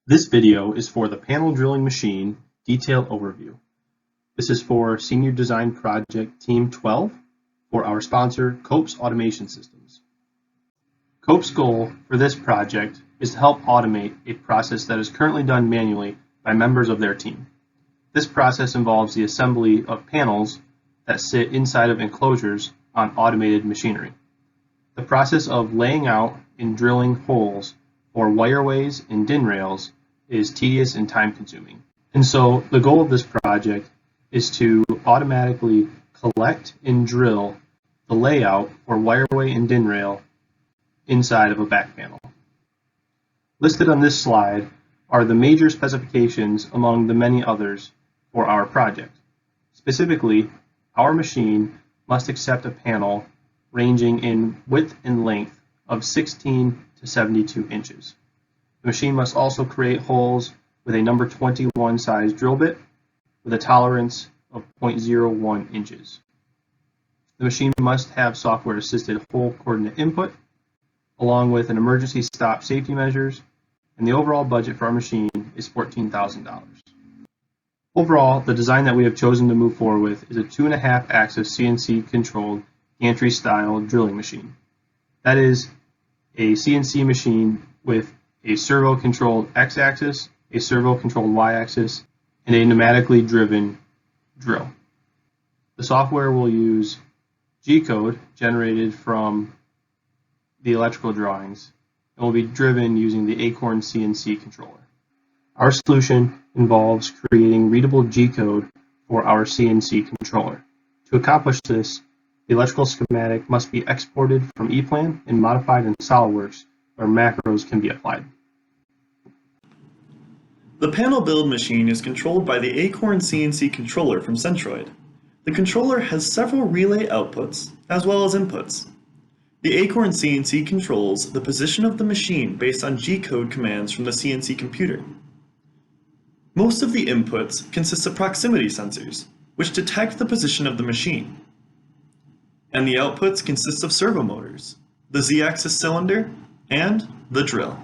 This video is for the panel drilling machine detail overview. This is for Senior Design Project Team 12 for our sponsor, Koops Automation Systems. Koops' goal for this project is to help automate a process that is currently done manually by members of their team. This process involves the assembly of panels that sit inside of enclosures on automated machinery. The process of laying out and drilling holes for wireways and DIN rails is tedious and time-consuming. And so the goal of this project is to automatically collect and drill the layout for wireway and DIN rail inside of a back panel. Listed on this slide are the major specifications among the many others for our project. Specifically, our machine must accept a panel ranging in width and length of 16 to 72 inches. The machine must also create holes with a number 21 size drill bit with a tolerance of 0.01 inches. The machine must have software-assisted hole coordinate input, along with an emergency stop safety measures, and the overall budget for our machine is $14,000. Overall, the design that we have chosen to move forward with is a 2.5 axis CNC-controlled gantry-style drilling machine. That is a CNC machine with a servo-controlled x-axis, a servo-controlled y-axis, and a pneumatically driven drill. The software will use G-code generated from the electrical drawings and will be driven using the Acorn CNC controller. Our solution involves creating readable G-code for our CNC controller. To accomplish this, the electrical schematic must be exported from ePlan and modified in SOLIDWORKS where macros can be applied. The panel build machine is controlled by the Acorn CNC controller from Centroid. The controller has several relay outputs as well as inputs. The Acorn CNC controls the position of the machine based on G-code commands from the CNC computer. Most of the inputs consist of proximity sensors, which detect the position of the machine. And the outputs consist of servo motors, the Z-axis cylinder, and the drill.